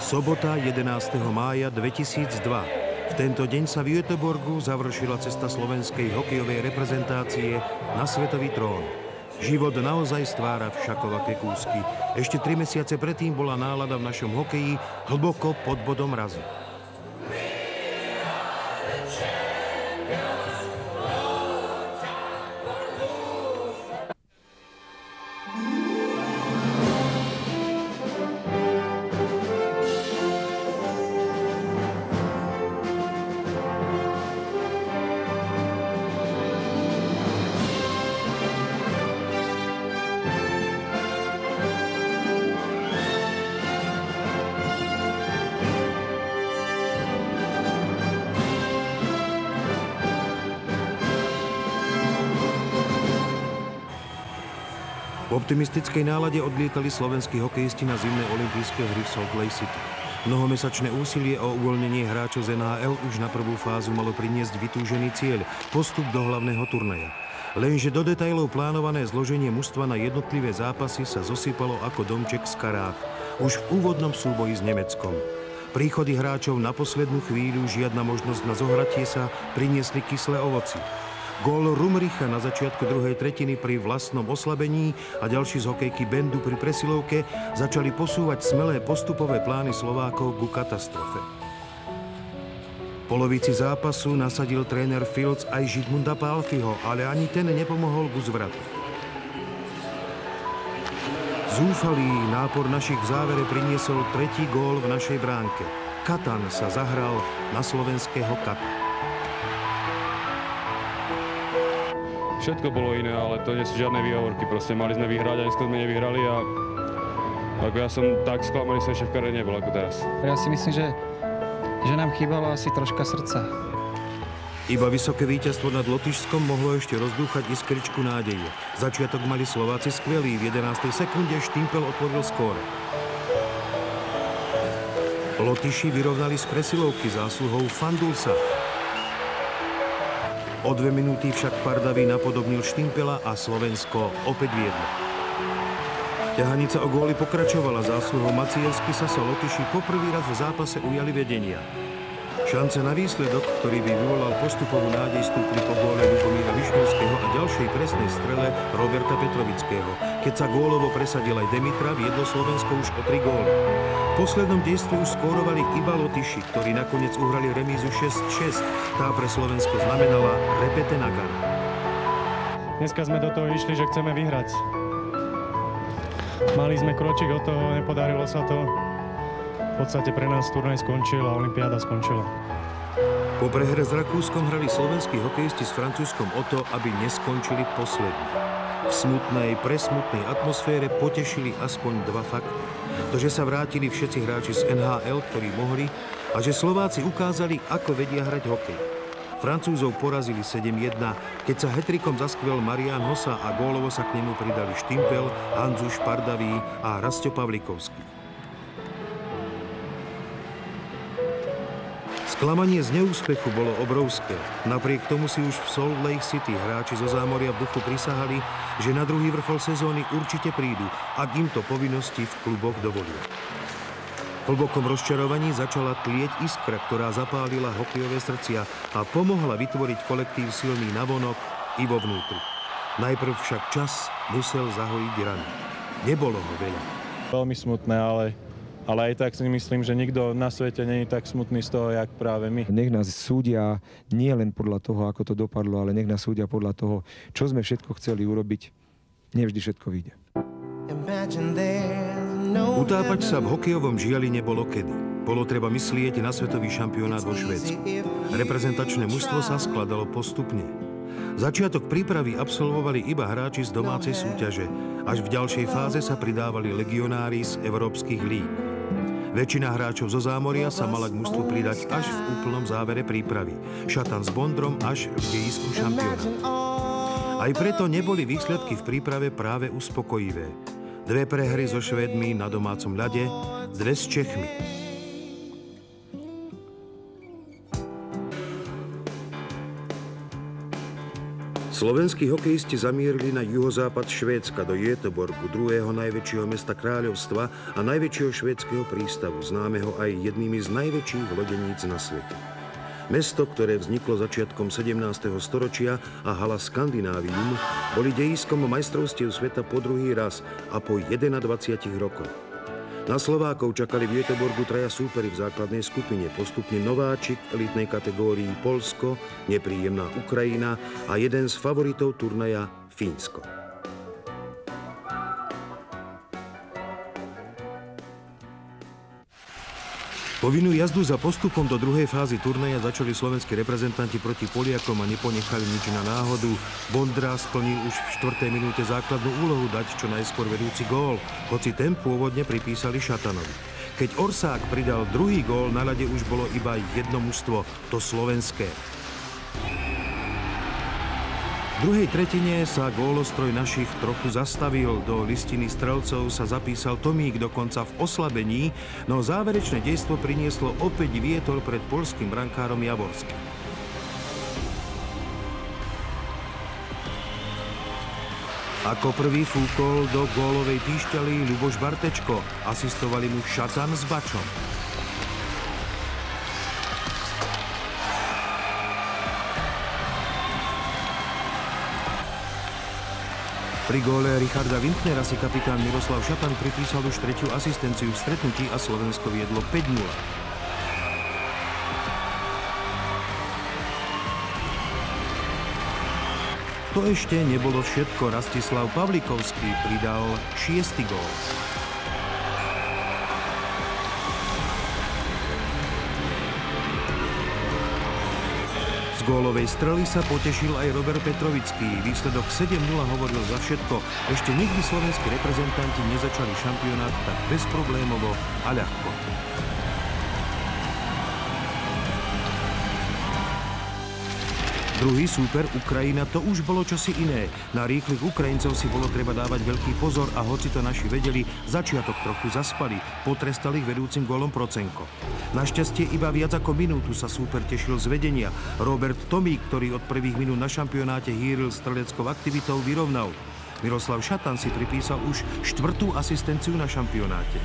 Sobota 11. mája 2002. V tento deň sa v Göteborgu završila cesta slovenskej hokejovej reprezentácie na svetový trón. Život naozaj stvára všakovaké kúsky. Ešte 3 mesiace predtým bola nálada v našom hokeji hlboko pod bodom mrazu. V optimistickej nálade odlietali slovenskí hokejisti na zimné olympijské hry v Salt Lake City. Mnohomesačné úsilie o uvoľnenie hráčov z NHL už na prvú fázu malo priniesť vytúžený cieľ – postup do hlavného turnaja. Lenže do detailov plánované zloženie mužstva na jednotlivé zápasy sa zosypalo ako domček z karát už v úvodnom súboji s Nemeckom. Príchody hráčov na poslednú chvíľu, žiadna možnosť na zohratie sa, priniesli kyslé ovoci. Gól Rumricha na začiatku druhej tretiny pri vlastnom oslabení a ďalší z hokejky Bendu pri presilovke začali posúvať smelé postupové plány Slovákov ku katastrofe. V polovici zápasu nasadil tréner Fields aj Žigmunda Pálfiho, ale ani ten nepomohol ku zvratu. Zúfalý nápor našich v závere priniesol tretí gól v našej bránke. Katan sa zahral na slovenského Kata. Všetko bolo iné, ale to nie sú žiadne výhovorky. Proste mali sme vyhrať a dneska sme nevyhrali a ako ja som tak sklamaný som ešte v kariére nebol ako teraz. Ja si myslím, že nám chýbalo asi troška srdca. Iba vysoké víťazstvo nad Lotyšskom mohlo ešte rozdúchať iskričku nádeje. Začiatok mali Slováci skvelý. V 11. sekunde Štimpel otvoril skóre. Lotyši vyrovnali z presilovky zásluhou Fandulsa. O 2 minúty však Pardavý napodobnil Štimpela a Slovensko opäť viedlo. Ťahanica o góly pokračovala zásluhou Maciejevsky sa Lotyši poprvý raz v zápase ujali vedenia. Šance na výsledok, ktorý by vyvolal postupovú nádej, stúpli po góle Ľubomíra Višňovského a ďalšej presnej strele Roberta Petrovického. Keď sa gólovo presadil aj Demitra, viedlo Slovensko už o 3 góly. V poslednom dejstve už skórovali iba Lotyši, ktorí nakoniec uhrali remízu 6-6. Tá pre Slovensko znamenala repete nagan. Dneska sme do toho išli, že chceme vyhrať. Mali sme kročík od toho, nepodarilo sa to. V podstate pre nás turnaj skončil a olympiáda skončila. Po prehre s Rakúskom hrali slovenskí hokejisti s Francúzskom o to, aby neskončili poslední. V smutnej, presmutnej atmosfére potešili aspoň 2 fakty. To, že sa vrátili všetci hráči z NHL, ktorí mohli, a že Slováci ukázali, ako vedia hrať hokej. Francúzov porazili 7-1, keď sa hetrikom zaskvel Marián Hossa a gólovo sa k nemu pridali Štimpel, Hanzuš Pardavý a Rastio Pavlikovský. Sklamanie z neúspechu bolo obrovské. Napriek tomu si už v Salt Lake City hráči zo zámoria v duchu prisahali, že na druhý vrchol sezóny určite prídu, ak im to povinnosti v kluboch dovolia. V hlbokom rozčarovaní začala tlieť iskra, ktorá zapálila hokejové srdcia a pomohla vytvoriť kolektív silný navonok i vo vnútri. Najprv však čas musel zahojiť rany. Nebolo ho veľa. Veľmi smutné, ale aj tak si myslím, že nikto na svete nie je tak smutný z toho, jak práve my. Nech nás súdia nie len podľa toho, ako to dopadlo, ale nech nás súdia podľa toho, čo sme všetko chceli urobiť. Nevždy všetko vyjde. Utápať sa v hokejovom žiali nebolo kedy. Bolo treba myslieť na svetový šampionát vo Švédsku. Reprezentačné mužstvo sa skladalo postupne. Začiatok prípravy absolvovali iba hráči z domácej súťaže. Až v ďalšej fáze sa pridávali legionári z európskych líg. Väčšina hráčov zo zámoria sa mala k mužstvu pridať až v úplnom závere prípravy. Šatan s Bondrom až v dejisku šampióna. Aj preto neboli výsledky v príprave práve uspokojivé. 2 prehry so Švédmi na domácom ľade, 2 s Čechmi. Slovenskí hokejisti zamierili na juhozápad Švédska do Göteborgu, druhého najväčšieho mesta kráľovstva a najväčšieho švédskeho prístavu, známeho aj jednými z najväčších lodeníc na svete. Mesto, ktoré vzniklo začiatkom 17. storočia a hala Scandinavium, boli dejiskom majstrovstiev sveta po druhý raz a po 21 rokoch. Na Slovákov čakali v Göteborgu traja súperi v základnej skupine, postupne nováčik v elitnej kategórii Poľsko, nepríjemná Ukrajina a jeden z favoritov turnaja Fínsko. Povinnú jazdu za postupom do druhej fázy turnaja začali slovenskí reprezentanti proti Poliakom a neponechali nič na náhodu. Bondra splnil už v 4. minúte základnú úlohu dať čo najskôr vedúci gól, hoci ten pôvodne pripísali Šatanovi. Keď Orsák pridal druhý gól, na ľade už bolo iba jedno mužstvo, to slovenské. V druhej tretine sa gólostroj našich trochu zastavil. Do listiny strelcov sa zapísal Tomík dokonca v oslabení, no záverečné dejstvo prinieslo opäť vietor pred poľským brankárom Javorským. Ako prvý fúkol do gólovej píšťaly Ľuboš Bartečko. Asistovali mu Šatan s Bačom. Pri góle Richarda Wintnera si kapitán Miroslav Šatan pripísal už tretiu asistenciu v stretnutí a Slovensko viedlo 5-0. To ešte nebolo všetko. Rastislav Pavlikovský pridal 6. gól. Gólovej strely sa potešil aj Robert Petrovický. Výsledok 7-0 hovoril za všetko. Ešte nikdy slovenskí reprezentanti nezačali šampionát tak bezproblémovo a ľahko. Druhý súper, Ukrajina, to už bolo čosi iné. Na rýchlych Ukrajincov si bolo treba dávať veľký pozor a hoci to naši vedeli, začiatok trochu zaspali. Potrestal ich vedúcim gólom Procenko. Našťastie iba viac ako minútu sa súper tešil z vedenia. Robert Tomík, ktorý od prvých minút na šampionáte hýril streleckou aktivitou, vyrovnal. Miroslav Šatan si pripísal už 4. asistenciu na šampionáte.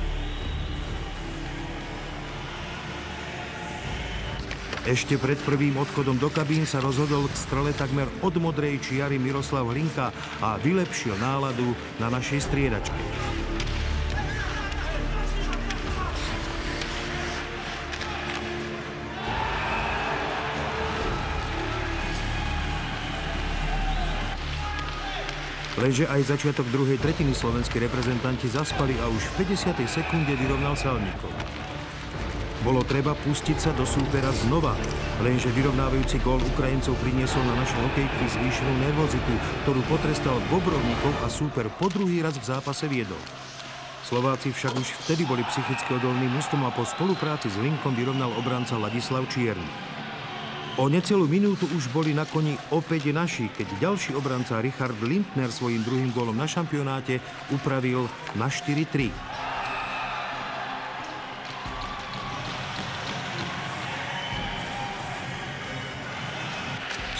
Ešte pred prvým odchodom do kabín sa rozhodol k strele takmer od modrej čiary Miroslav Hlinka a vylepšil náladu na našej striedačke. Lenže aj začiatok druhej tretiny slovenskí reprezentanti zaspali a už v 50. sekunde vyrovnal Salníkov. Bolo treba pustiť sa do súpera znova, lenže vyrovnávajúci gól Ukrajincov priniesol na naše hokejky zvýšenú nervozitu, ktorú potrestal Bobrovníkov a súper po druhý raz v zápase viedol. Slováci však už vtedy boli psychicky odolným mužstvom a po spolupráci s Linkom vyrovnal obranca Ladislav Čierny. O necelú minútu už boli na koni opäť naši, keď ďalší obranca Richard Lindner svojím druhým gólom na šampionáte upravil na 4-3.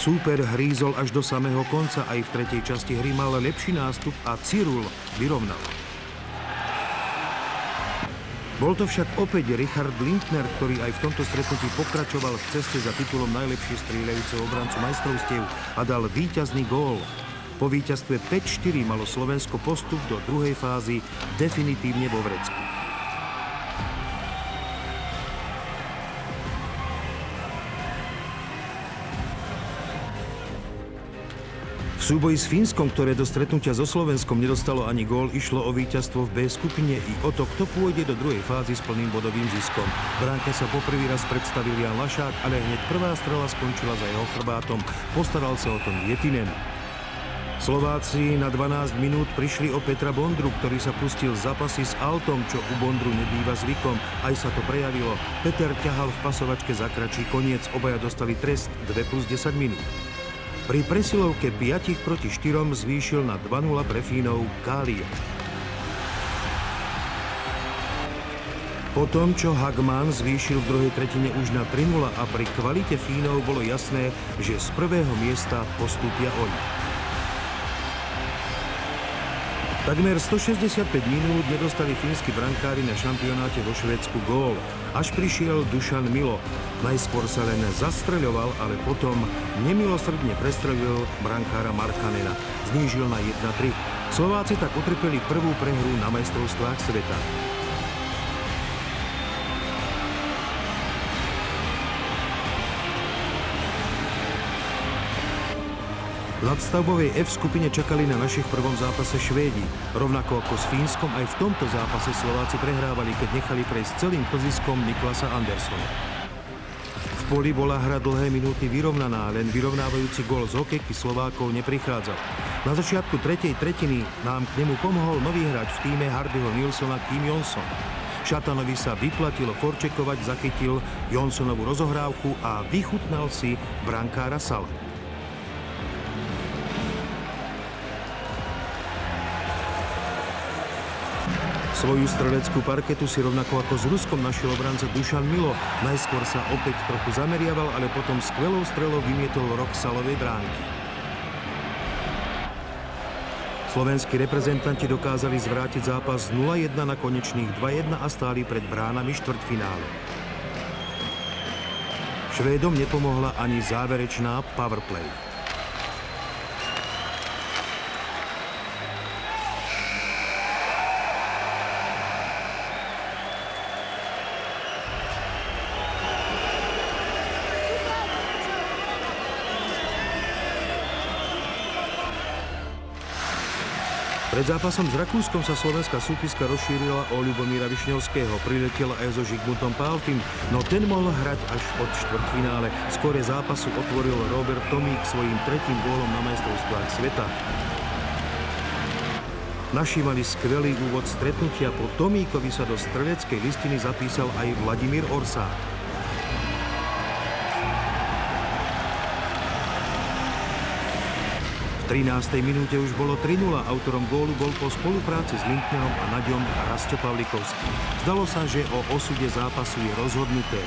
Súper hrízol až do samého konca, aj v tretej časti hry mal lepší nástup a Cyrul vyrovnal. Bol to však opäť Richard Lindner, ktorý aj v tomto stretnutí pokračoval v ceste za titulom najlepšie strieľajúceho obrancu majstrovstiev a dal víťazný gól. Po víťazstve 5-4 malo Slovensko postup do druhej fázy definitívne vo vrecku. V súboji s Fínskom, ktoré do stretnutia so Slovenskom nedostalo ani gól, išlo o víťazstvo v B skupine i o to, kto pôjde do druhej fázy s plným bodovým ziskom. V bránke sa poprvý raz predstavil Jan Lašák, ale hneď prvá strela skončila za jeho chrbátom. Postaral sa o tom Jetinen. Slováci na 12 minút prišli o Petra Bondru, ktorý sa pustil zápasy s autom, čo u Bondru nebýva zvykom. Aj sa to prejavilo. Peter ťahal v pasovačke za kratší koniec. Obaja dostali trest 2+10 minút. Pri presilovke 5-4 zvýšil na 2-0 pre Fínov Kálio. Po tom, čo Hagman zvýšil v druhej tretine už na 3-0 a pri kvalite Fínov bolo jasné, že z prvého miesta postúpia oni. Takmer 165 minút nedostali fínsky brankári na šampionáte vo Švédsku gól. Až prišiel Dušan Milo. Najskôr sa len zastreľoval, ale potom nemilosrdne prestrelil brankára Markkanena. Znížil na 1-3. Slováci tak utrpeli prvú prehru na majstrovstvách sveta. V nadstavbovej F skupine čakali na našich prvom zápase Švédi. Rovnako ako s Fínskom, aj v tomto zápase Slováci prehrávali, keď nechali prejsť celým klziskom Niklasa Andersona. V poli bola hra dlhé minúty vyrovnaná, len vyrovnávajúci gól z hokejky Slovákov neprichádzal. Na začiatku tretej tretiny nám k nemu pomohol nový hráč v tíme Hardyho Nilsona Kim Jonsson. Šatanovi sa vyplatilo forčekovať, zachytil Jonsonovu rozohrávku a vychutnal si brankára Sala. Svoju streleckú parketu si rovnako ako s Ruskom našiel obranca Dušan Milo. Najskôr sa opäť trochu zameriaval, ale potom skvelou strelou vymietol rok Salovej bránky. Slovenskí reprezentanti dokázali zvrátiť zápas 0-1 na konečných 2-1 a stáli pred bránami štvrťfinále. Švédom nepomohla ani záverečná powerplay. Pred zápasom s Rakúskom sa slovenská súpiska rozšírila o Ľubomíra Višňovského. Priletel aj so Žigmundom Pálfym, no ten mohol hrať až od štvrťfinále. Skore zápasu otvoril Robert Tomík svojím tretím gólom na majstrovstvách sveta. Naši mali skvelý úvod stretnutia, po Tomíkovi sa do streleckej listiny zapísal aj Vladimír Orsák. V 13. minúte už bolo 3-0. Autorom gólu bol po spolupráci s Lindnerom a Naďom Rastio Pavlikovský. Zdalo sa, že o osude zápasu je rozhodnuté.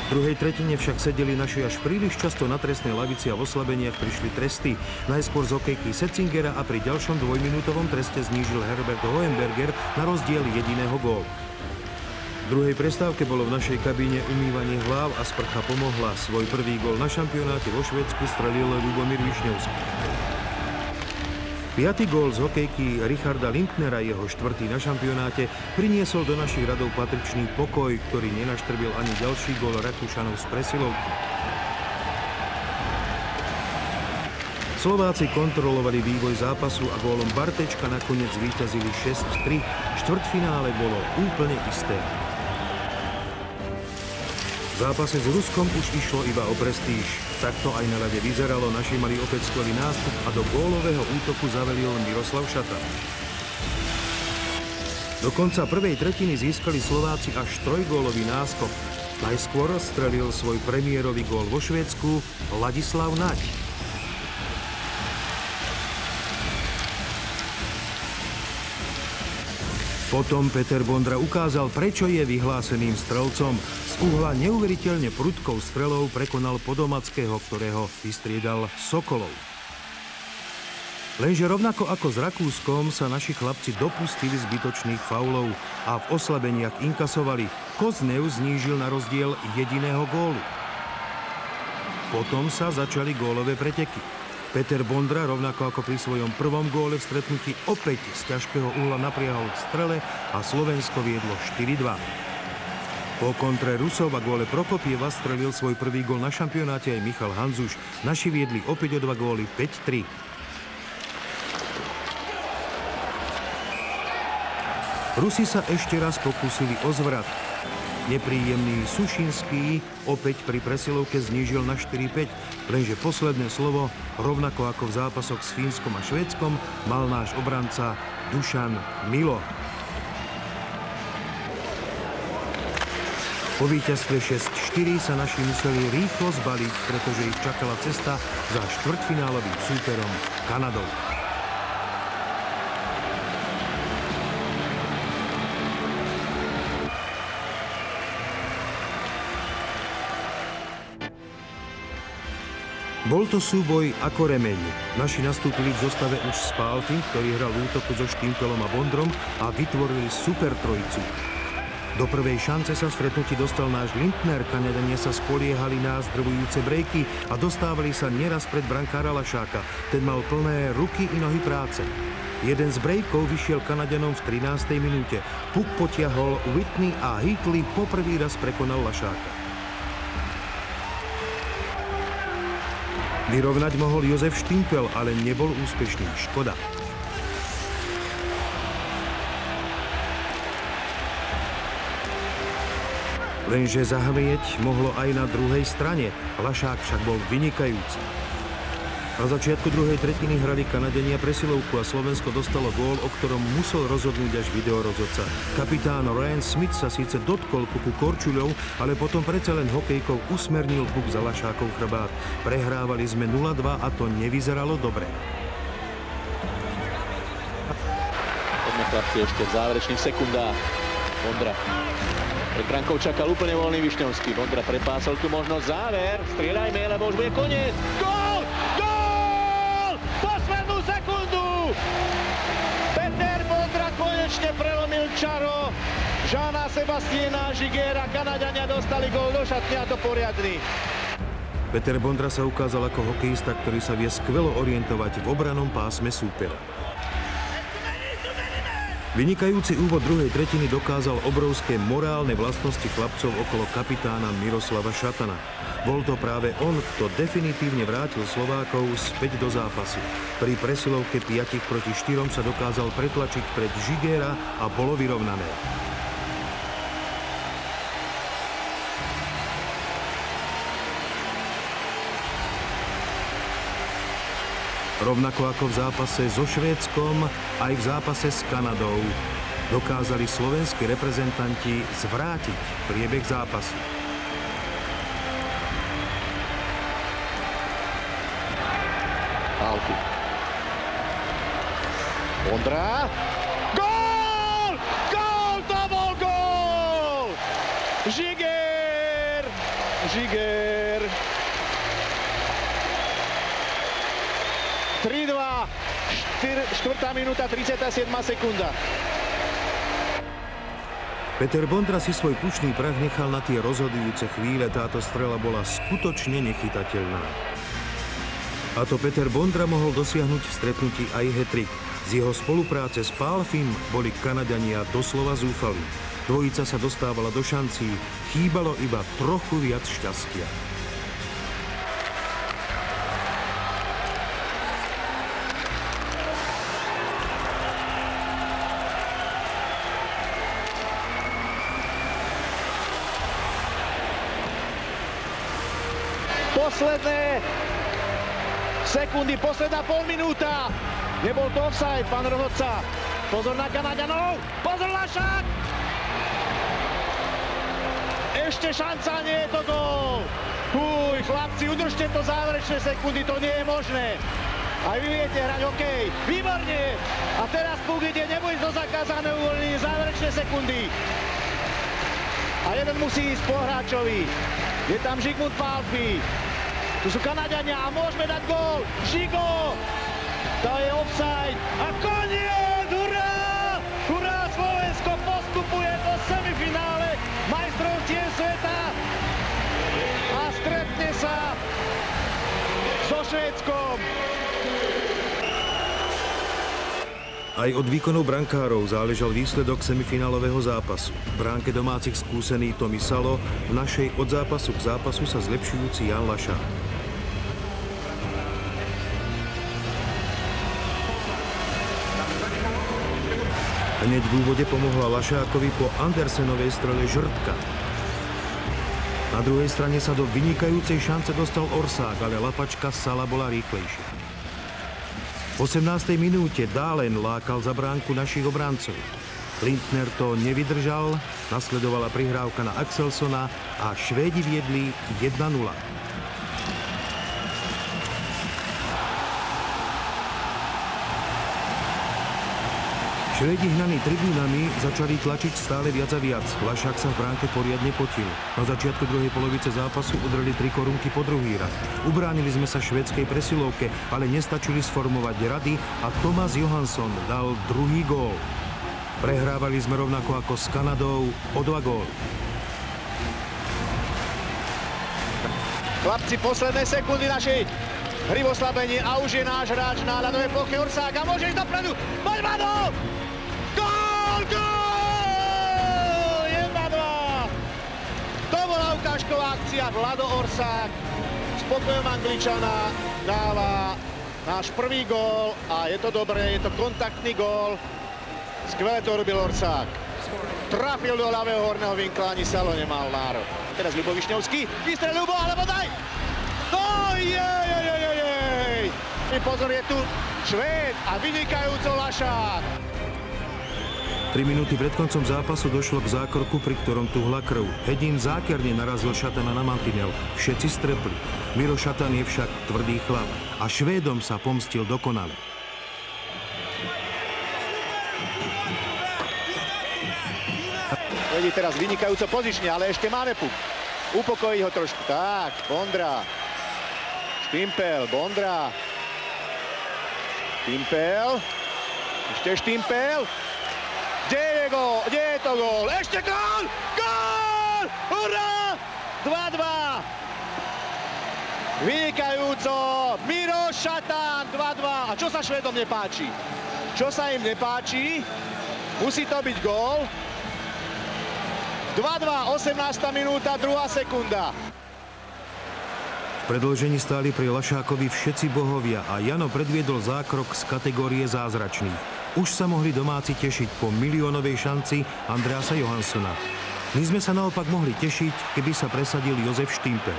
V druhej tretine však sedeli naši až príliš často na trestnej lavici a v oslabeniach prišli tresty. Najskôr z hokejky Setzingera a pri ďalšom dvojminútovom treste znížil Herbert Hohenberger na rozdiel jediného gólu. V druhej prestávke bolo v našej kabíne umývanie hlav a sprcha pomohla. Svoj prvý gól na šampionáte vo Švédsku strelil Ľubomír Višňovský. 5. gól z hokejky Richarda Lindnera, jeho štvrtý na šampionáte, priniesol do našich radov patričný pokoj, ktorý nenaštrbil ani ďalší gól Rakúšanov z presilovky. Slováci kontrolovali vývoj zápasu a gólom Bartečka nakoniec zvíťazili 6-3. Štvrťfinále bolo úplne isté. V zápase s Ruskom už išlo iba o prestíž. Takto aj na ľade vyzeralo, naši mali opäť skvelý nástup a do gólového útoku zavelil Miroslav Šatan. Do konca prvej tretiny získali Slováci až trojgólový náskok. Najskôr strelil svoj premiérový gól vo Švédsku Ladislav Naď. Potom Peter Bondra ukázal, prečo je vyhláseným strelcom. Z uhla neuveriteľne prudkou strelou prekonal Podomackého, ktorého vystriedal Sokolov. Lenže rovnako ako s Rakúskom sa naši chlapci dopustili zbytočných faulov a v oslabeniach inkasovali. Koznev znížil na rozdiel jediného gólu. Potom sa začali gólové preteky. Peter Bondra, rovnako ako pri svojom prvom góle v stretnutí, opäť z ťažkého uhla napriahol k strele a Slovensko viedlo 4-2. Po kontre Rusov a góle Prokopieva strelil svoj prvý gól na šampionáte aj Michal Hanzuš. Naši viedli opäť o 2 góly 5-3. Rusi sa ešte raz pokúsili o zvrat. Nepríjemný Sušinský opäť pri presilovke znížil na 4-5, lenže posledné slovo, rovnako ako v zápasoch s Fínskom a Švédskom, mal náš obranca Dušan Milo. Po víťazstve 6-4 sa naši museli rýchlo zbaliť, pretože ich čakala cesta za štvrťfinálovým súperom Kanadou. Bol to súboj ako remeň. Naši nastúpili v zostave už z Pálfy, ktorý hral v útoku so Štimpelom a Bondrom a vytvorili super trojicu. Do prvej šance sa v stretnutí dostal náš Lindner, Kanaďania sa spoliehali na zdrvujúce brejky a dostávali sa nieraz pred brankára Lašáka. Ten mal plné ruky i nohy práce. Jeden z brejkov vyšiel Kanaďanom v 13. minúte. Puk potiahol Whitney a Hitley poprvý raz prekonal Lašáka. Vyrovnať mohol Jozef Štimpel, ale nebol úspešný. Škoda. Lenže zahmieť mohlo aj na druhej strane. Lašák však bol vynikajúci. Na začiatku druhej tretiny hrali Kanaďania presilovku a Slovensko dostalo gól, o ktorom musel rozhodnúť až videorozhodca. Kapitán Ryan Smith sa síce dotkol puku korčuľou, ale potom predsa len hokejkou usmernil puk za Lašákov chrbát. Prehrávali sme 0-2 a to nevyzeralo dobre. Poďme chlapci ešte v záverečných sekundách. Vondra. Pred brankou čakal úplne voľný Višňovský. Vondra prepásol tu možnosť záver. Strieľajme, lebo už bude koniec. Gól! Gól! Poslednú sekundu! Peter Vondra konečne prelomil čaro Žána Sebastiana Giguèra. Kanaďania dostali gól do šatne a to poriadny. Peter Bondra sa ukázal ako hokejista, ktorý sa vie skvelo orientovať v obranom pásme súpera. Vynikajúci úvod druhej tretiny dokázal obrovské morálne vlastnosti chlapcov okolo kapitána Miroslava Šatana. Bol to práve on, kto definitívne vrátil Slovákov späť do zápasu. Pri presilovke 5-4 sa dokázal pretlačiť pred Giguèra a bolo vyrovnané. Rovnako ako v zápase so Švédskom, aj v zápase s Kanadou dokázali slovenskí reprezentanti zvrátiť priebeh zápasu. Pálky. Vondra. Gól! Gól! To bol gól! Giguère! Giguère! 3-2, 4. minúta, 37. sekunda. Peter Bondra si svoj pučný prach nechal na tie rozhodujúce chvíle. Táto strela bola skutočne nechytateľná. A to Peter Bondra mohol dosiahnuť v stretnutí aj hat-trick. Z jeho spolupráce s Pálfym boli Kanaďania doslova zúfali. Dvojica sa dostávala do šancí, chýbalo iba trochu viac šťastia. Posledné sekundy, posledná pol minúta. Nebol to offside, pán rozhodca. Pozor na Kanaďanov, pozor Lašák. Ešte šanca, nie je to gól. Chlapci, udržte to záverečné sekundy, to nie je možné. Aj vy viete hrať hokej, výborne. A teraz puk ide, nebude to zakázané uvoľnenie, záverečné sekundy. A jeden musí ísť po hráčovi. Je tam Zsigmund Pálffy. Tu sú Kanaďania a môžeme dať gól. Žigo! To je offside. A koniec! Hurá! Hurá! Slovensko postupuje do semifinále majstrovstiev sveta a stretne sa so Švédskom. Aj od výkonov brankárov záležal výsledok semifinálového zápasu. V bránke domácich skúsený Tomi Salo, v našej od zápasu k zápasu sa zlepšujúci Jan Lašák. Hneď v úvode pomohla Lašákovi po Andersenovej strele Žrtka. Na druhej strane sa do vynikajúcej šance dostal Orsák, ale lapačka Sala bola rýchlejšia. V 18. minúte Dálen lákal za bránku našich obrancov. Lindner to nevydržal, nasledovala prihrávka na Axelsona a Švédi viedli 1-0. Švédi hnaní tribúnami začali tlačiť stále viac a viac. Lašák sa v bránke poriadne potil. Na začiatku druhej polovice zápasu udreli 3 korunky po druhý rad. Ubránili sme sa švédskej presilovke, ale nestačili sformovať rady a Thomas Johansson dal druhý gól. Prehrávali sme rovnako ako s Kanadou o 2 góly. Chlapci, posledné sekundy našej hry v oslabení a už je náš hráč na ľadovej ploche Orsák a môže ísť dopredu. Poď, Mado! Gól! Gól! 1-2! To bola ukážková akcia. Vlado Orsák spokojom Angličana dáva náš prvý gól a je to dobré, je to kontaktný gól. Skvelé to robil Orsák. Trafil do ľavého horného vinkla, ani Salo nemal nárok. Teraz Ľubo Višňovský, vystrel Ľubo, alebo daj! No, jej! Pozor, je tu Švéd a vynikajúco Lašák. 3 minúty pred koncom zápasu došlo k zákroku, pri ktorom tuhla krv. Hedin zákerne narazil Šatana na mantinel. Všetci strepli. Miro Šatan je však tvrdý chlap a Švédom sa pomstil dokonale. Vedí teraz vynikajúco pozične, ale ešte máme puk. Upokojí ho trošku. Tak, Bondra. Štimpel, Bondra. Štimpel. Ešte Štimpel. Kde je gól? Kde je to gól? Ešte gól! Gól! Hurá! 2-2. Vynikajúco. Miro Šatan 2-2. A čo sa Švédom nepáči? Čo sa im nepáči? Musí to byť gól. 2-2, 18. minúta, 2. sekunda. V predĺžení stáli pri Lašákovi všetci bohovia a Jano predviedol zákrok z kategórie zázračných. Už sa mohli domáci tešiť po miliónovej šanci Andreasa Johanssona. My sme sa naopak mohli tešiť, keby sa presadil Jozef Štimpel.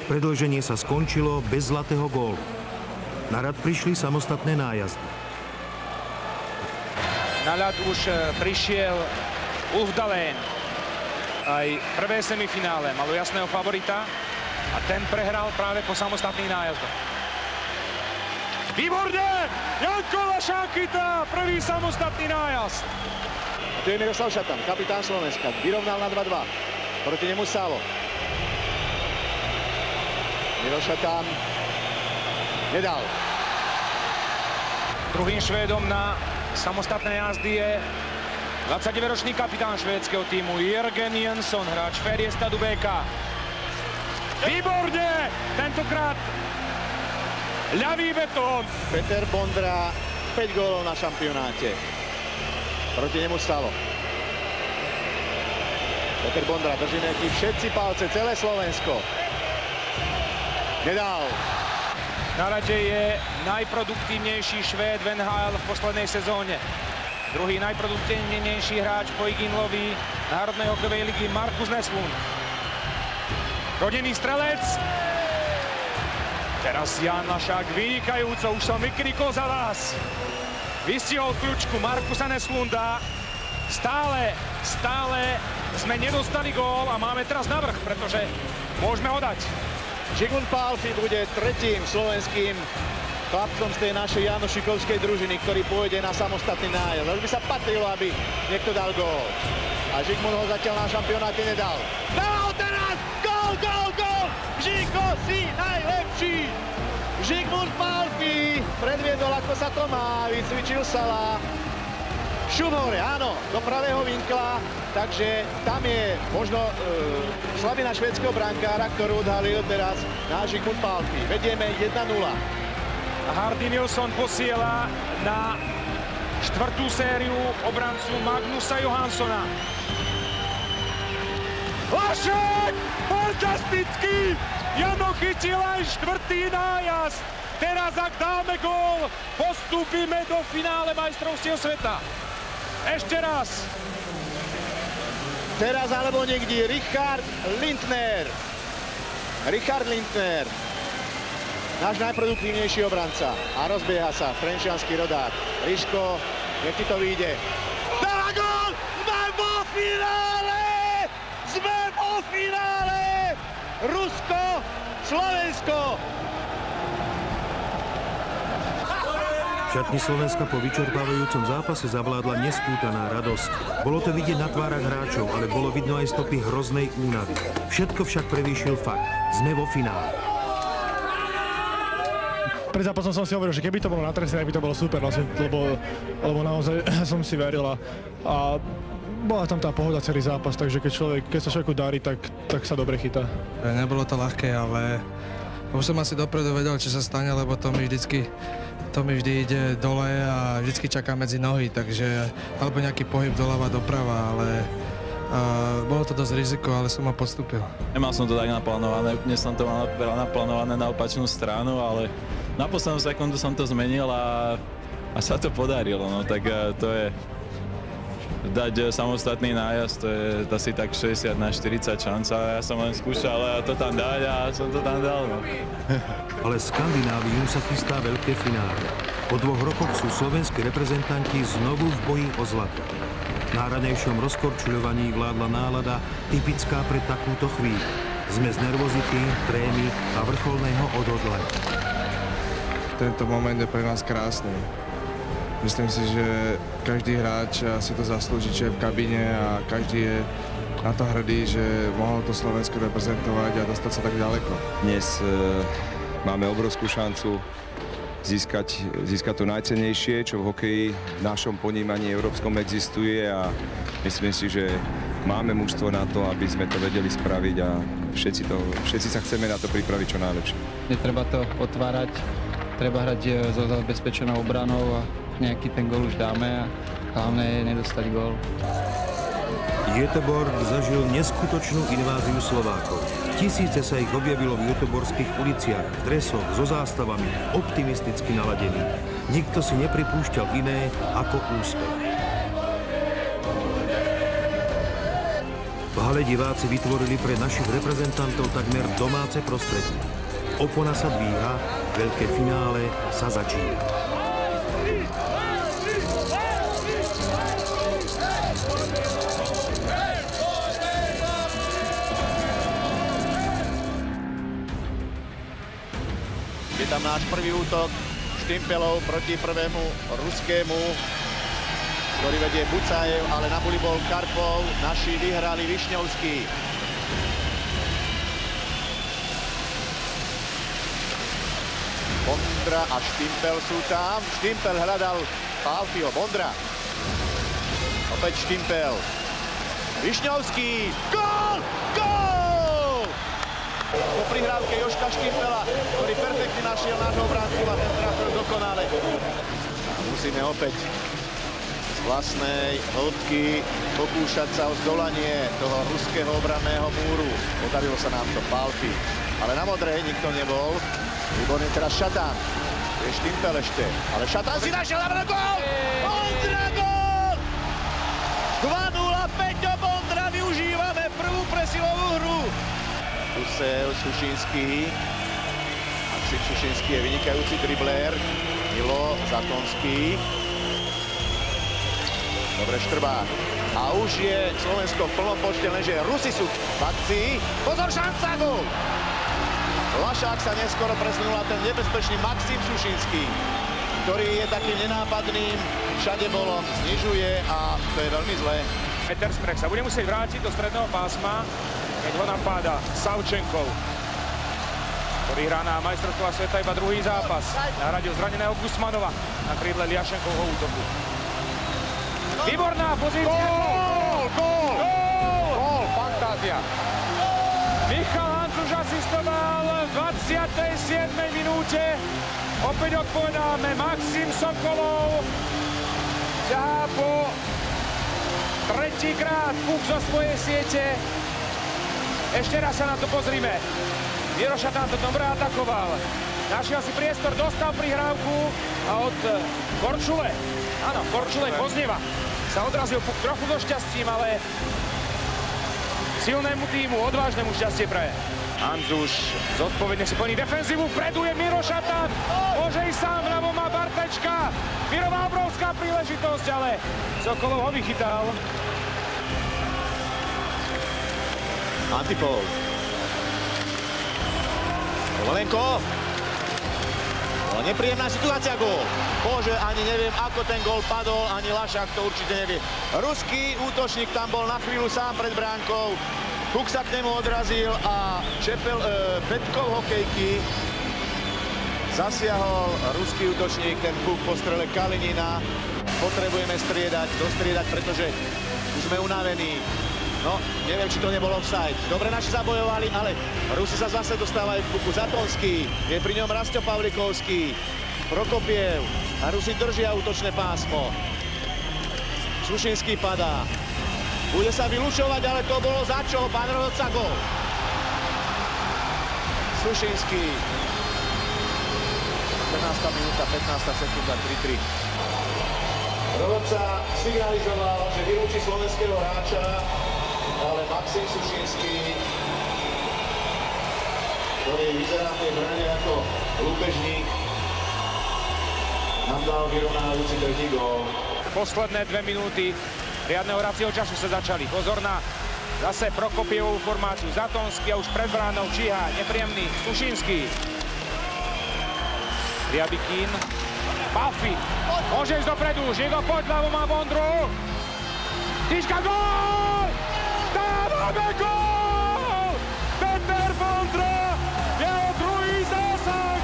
Predĺženie sa skončilo bez zlatého gólu. Na rad prišli samostatné nájazdy. Na ľad už prišiel Uhdalén. Aj prvé semifinále malo jasného favorita a ten prehral práve po samostatných nájazdoch. Výborne! Janko Lašák chytá prvý samostatný nájazd. Tu je Miroslav Šatan, kapitán Slovenska. Vyrovnal na 2-2. Proti nemu Salo. Miro Šatan nedal. Druhým Švédom na samostatné jazdy je 29-ročný kapitán švédskeho týmu Jörgen Jönsson, hráč Färjestadu BK. Výborne! Tentokrát ľavý betón. Peter Bondra, 5 gólov na šampionáte. Proti nemu Salo. Peter Bondra, držíme ti všetci palce, celé Slovensko. Nedal. Na rade je najproduktívnejší Švéd v NHL v poslednej sezóne. Druhý najproduktívnejší hráč po Iginlovi Národnej hokejovej ligy Markus Neslund. Rodený strelec. Teraz Jan Lašák vynikajúco, už som vykrikol za vás. Vystihol kľúčku Markusa Neslunda. Stále sme nedostali gól a máme teraz navrch, pretože môžeme ho dať. Zsigmund Pálffy bude tretím slovenským chlapcom z tej našej Janošikovskej družiny, ktorý pôjde na samostatný nájazd. Už by sa patrilo, aby niekto dal gól. A Zsigmund ho zatiaľ na šampionáte nedal. Dal teraz! Gól, gól, gól! Žiko, si najlepší! Zsigmund Pálffy predviedol, ako sa to má, vycvičil sa. Šup hore, áno, do pravého vinkla, takže tam je možno slabina švédskeho brankára, ktorú odhalil teraz náš Zsigmund Pálffy. Vedieme 1-0. Hardy Nilsson posiela na štvrtú sériu obrancu Magnusa Johanssona. Lašák! Fantastický! Jano chytil aj štvrtý nájazd. Teraz, ak dáme gól, postúpime do finále majstrovstiev sveta. Ešte raz. Teraz alebo niekde Richard Lindner. Richard Lindner. Náš najproduktívnejší obranca. A rozbieha sa trenčiansky rodák. Riško, nech ti to vyjde. Dala gól! Sme vo finále! Sme vo finále! Rusko, Slovensko! šatni Slovenska po vyčerpávajúcom zápase zavládla nespútaná radosť. Bolo to vidieť na tvárach hráčov, ale bolo vidno aj stopy hroznej únavy. Všetko však prevýšil fakt. Sme vo finále. Pred zápasom som si hovoril, že keby to bolo na treste, tak by to bolo super, vlastne, lebo naozaj som si veril a bola tam tá pohoda celý zápas, takže keď sa človeku darí, tak sa dobre chytá. Nebolo to ľahké, ale už som asi dopredu vedel, čo sa stane, lebo to mi vždy ide dole a vždycky čaká medzi nohy, takže alebo nejaký pohyb doľava, doprava, ale bolo to dosť riziko, ale som ho postúpil. Nemal som to tak naplánované, dnes som to mal naplánované na opačnú stranu, ale na poslednú sekundu som to zmenil a sa to podarilo, no tak to je dať samostatný nájazd, to je asi tak 60/40 šanca. Ja som len skúšal to tam dať a som to tam dal. No. Ale Skandinávium sa chystá veľké finále. Po 2 rokoch sú slovenskí reprezentanti znovu v boji o zlato. Na ranejšom rozkorčuľovaní vládla nálada typická pre takúto chvíľu. Sme z nervozity, trémy a vrcholného odhodlania. Tento moment je pre nás krásny. Myslím si, že každý hráč si to zaslúži, čo je v kabíne a každý je na to hrdý, že mohol to Slovensko reprezentovať a dostať sa tak ďaleko. Dnes máme obrovskú šancu získať to najcennejšie, čo v hokeji v našom ponímaní európskom existuje a myslím si, že máme mužstvo na to, aby sme to vedeli spraviť a všetci sa chceme na to pripraviť čo najlepšie. Netreba to otvárať, treba hrať so zabezpečenou obranou a nejaký ten gól už dáme a hlavné je nedostať gól. Göteborg zažil neskutočnú inváziu Slovákov. Tisíce sa ich objavilo v göteborských uliciach, v dresoch, so zástavami, optimisticky naladení. Nikto si nepripúšťal iné ako úspech. V hale diváci vytvorili pre našich reprezentantov takmer domáce prostredie. Opona sa dvíha, veľké finále sa začína. Je tam náš prvý útok Štimpelov proti prvému ruskému, ktorý vedie Bucajev, ale na buli bol Karpov. Naši vyhrali Višňovský. Bondra a Štimpel sú tam. Štimpel hľadal Pálfiho. Bondra. Opäť Štimpel. Višňovský. Gól! Gól! Po prihrávke Jožka Štimpela, ktorý perfektne našiel nášho obráncu a ten trafil dokonale. A musíme opäť z vlastnej hĺbky pokúšať sa o zdolanie toho ruského obranného múru. Podarilo sa nám to Pálfi. Ale na modrej nikto nebol. Výborný teraz Šatán. Je Štimpel ešte. Ale Šatán si našiel na gól! Bondra gól! 2:0, Peťo Bondra, využívame prvú presilovú hru. Kusel, Sušinský. Maxim Sušinský je vynikajúci dribler. Milo Zatonský. Dobre, Štrbák. A už je Slovensko v plnom počte, lenže Rusi sú v akcii. Pozor, šanca, gól! Lašák sa neskoro presunul a ten nebezpečný Maxim Sušinský, ktorý je takým nenápadným, všade bolom, znižuje a to je veľmi zlé. Peter Smrek sa bude musieť vrátiť do stredného pásma, keď ho napáda Savčenkov, ktorý hrá na majstrovstvách sveta iba druhý zápas. Nahradil zraneného Gusmanova na krídle Liašenkovho útoku. Výborná pozícia! Gól! Gól! Gól! Fantázia! Michal Hancuš asistoval v 27. minúte. Opäť odpovedáme. Maxim Sokolov ťahá po tretíkrát puk zo svojej siete. Ešte raz sa na to pozrime. Miro Šatán to dobre atakoval. Našiel si priestor, dostal prihrávku a od Korčule, áno, Korčule Kozneva sa odrazil puk trochu so šťastím, ale silnému týmu, odvážnemu šťastie praje. Hanzuš zodpovedne si plní defenzívu, vpredu je Miro Šatán, môže ísť sám, ľavo má Bartečka. Miro má obrovská príležitosť, ale Sokolov ho vychytal. Antipol. Kovalenko. Bola nepríjemná situácia, gól. Bože, ani neviem, ako ten gól padol, ani Lašák to určite nevie. Ruský útočník tam bol na chvíľu sám pred bránkou. Puk sa k nemu odrazil a Petkov hokejky zasiahol ruský útočník, ten puk po strele Kalinina. Potrebujeme dostriedať, pretože už sme unavení. No, neviem, či to nebol offside. Dobre naši zabojovali, ale Rusi sa zase dostávajú k puku. Zatonský, je pri ňom Rastio Pavlikovský, Prokopiev a Rusi držia útočné pásmo. Sušinský padá. Bude sa vylúčovať, ale to bolo za čo? Pán rozhodca, gól. Sušinský. 14. minúta, 15. sekunda, 3-3. Rozhodca signalizoval, že vylúči slovenského hráča, ale Maxim Sušinský, ktorý vyzerá v tej bráne ako lúpežník, nám dal vyrovnávajúci tretí gól. Posledné 2 minúty riadneho hracieho času sa začali. Pozor na zase Prokopievovú formáciu. Zatonský a už pred bránou číha nepríjemný Sušinský. Ryabikín. Paffi. Môže ísť dopredu. Žigo, poď, ľavo má Vondru. Tyčka, gól! Dávame gól! Peter Vondra, jeho druhý zásah.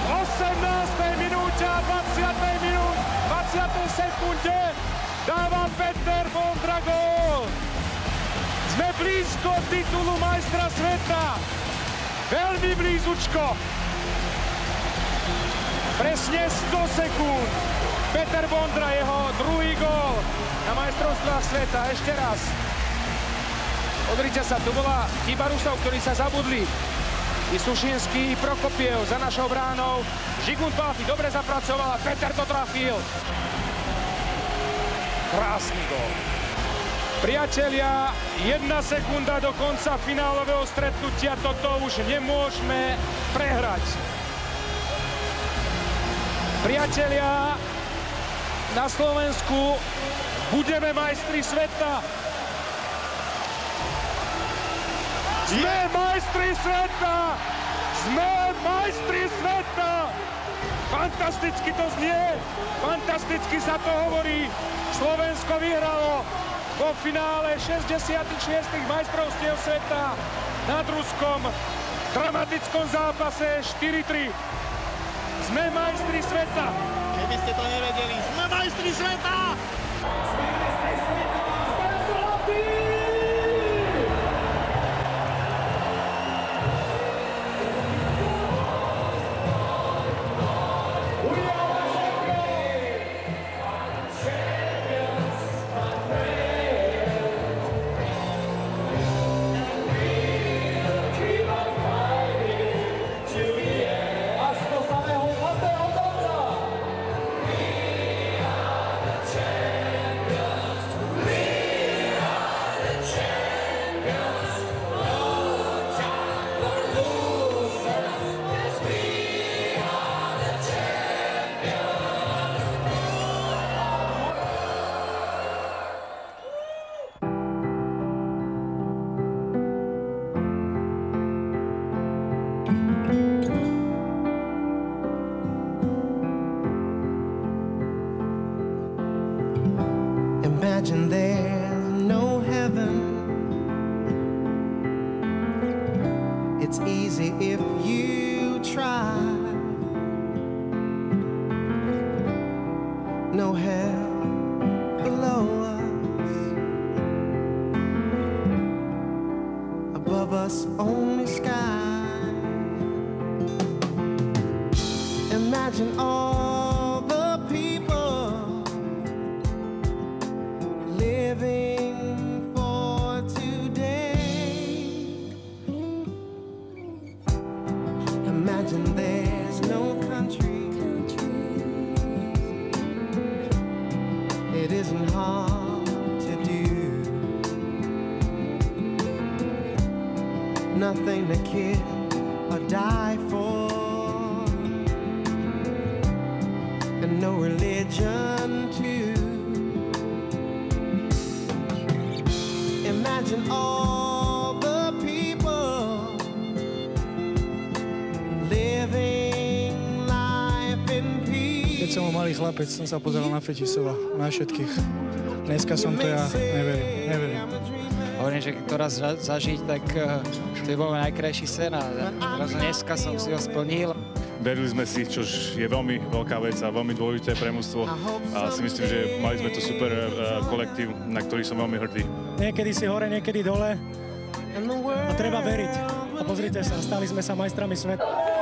18. minúte a 20. sekunde dáva Peter Vondra gól. Sme blízko titulu majstra sveta. Veľmi blízučko. Presne 100 sekúnd. Peter Vondra, jeho druhý gól na majstrovstvách sveta. Ešte raz. Pozrite sa, tu bola chyba Rusov, ktorí sa zabudli. I Sušinský, i Prokopiev za našou bránou. Žigmund Paffi dobre zapracoval a Peter to trafil. Krásny gól. Priatelia, 1 sekunda do konca finálového stretnutia. Toto už nemôžeme prehrať. Priatelia, na Slovensku budeme majstri sveta. Sme majstri sveta! Sme majstri sveta! Fantasticky to znie, fantasticky sa to hovorí. Slovensko vyhralo vo finále 66. majstrovstiev sveta nad Ruskom v dramatickom zápase 4-3. Sme majstri sveta! Keby ste to nevedeli, sme majstri sveta! Imagine there's no heaven. It's easy if you try. No hell below us. Above us only sky. Imagine all the people living for today. Imagine there's no country. It isn't hard to do. Nothing to kill or die for. And no religion too. Imagine all the people living life Keď som malý chlapec, som sa pozeral na Fetisova, na všetkých. Dneska som to ja, neverím. Hovorím, že keď to raz zažiť, tak to je bol najkrajší sen a raz dneska som si ho splnil. Verili sme si, čo je veľmi veľká vec a veľmi dôležité pre mužstvo a si myslím, že mali sme to super kolektív, na ktorý som veľmi hrdý. Niekedy si hore, niekedy dole a treba veriť. A pozrite sa, stali sme sa majstrami sveta.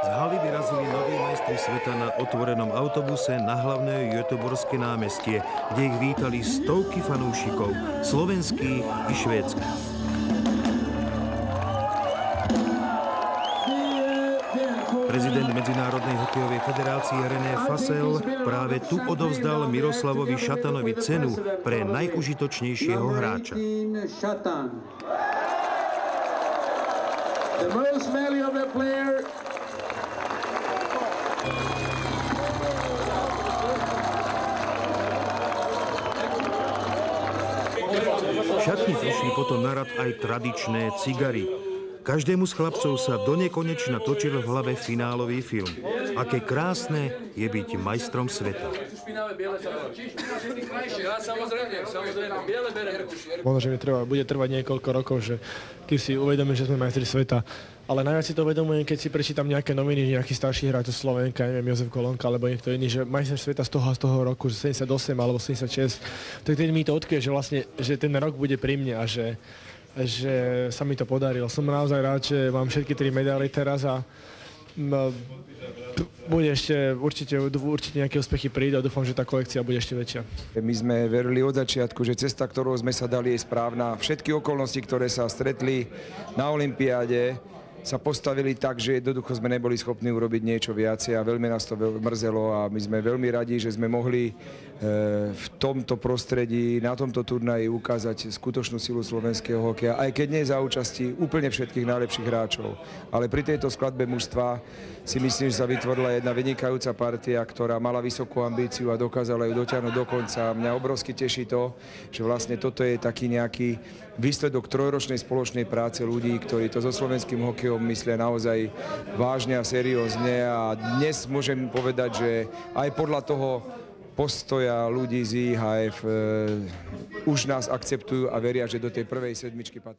Z haly vyrazili noví majstri sveta na otvorenom autobuse na hlavné Göteborské námestie, kde ich vítali stovky fanúšikov, slovenských i švédskych. Prezident Medzinárodnej hokejovej federácie René Fasel práve tu odovzdal Miroslavovi Šatanovi cenu pre najužitočnejšieho hráča. The most valuable player. V šatni prišli potom na rad aj tradičné cigary. Každému z chlapcov sa donekonečna točil v hlave finálový film. Aké krásne je byť majstrom sveta. Možno, že mi bude trvať niekoľko rokov, že keď si uvedomím, že sme majstri sveta. Ale najviac si to uvedomujem, keď si prečítam nejaké noviny, nejaký starší hráč zo Slovenka, neviem, Jozef Kolonka alebo niekto iný, že majster sveta z toho roku, že 78 alebo 76, tak teď mi to odkryje, že vlastne, že ten rok bude pri mne a že sa mi to podarilo. Som naozaj rád, že mám všetky 3 medaily teraz a bude ešte určite nejaké úspechy prídu a dúfam, že tá kolekcia bude ešte väčšia. My sme verili od začiatku, že cesta, ktorou sme sa dali, je správna. Všetky okolnosti, ktoré sa stretli na olympiáde, sa postavili tak, že jednoducho sme neboli schopní urobiť niečo viacej a veľmi nás to mrzelo a my sme veľmi radi, že sme mohli v tomto prostredí, na tomto turnaji ukázať skutočnú silu slovenského hokeja, aj keď nie za účasti úplne všetkých najlepších hráčov. Ale pri tejto skladbe mužstva si myslím, že sa vytvorila jedna vynikajúca partia, ktorá mala vysokú ambíciu a dokázala ju dotiahnuť do konca. Mňa obrovsky teší to, že vlastne toto je taký nejaký výsledok trojročnej spoločnej práce ľudí, ktorí to so slovenským hokejom myslia naozaj vážne a seriózne a dnes môžem povedať, že aj podľa toho postoja ľudí z IHF už nás akceptujú a veria, že do tej prvej sedmičky patrí.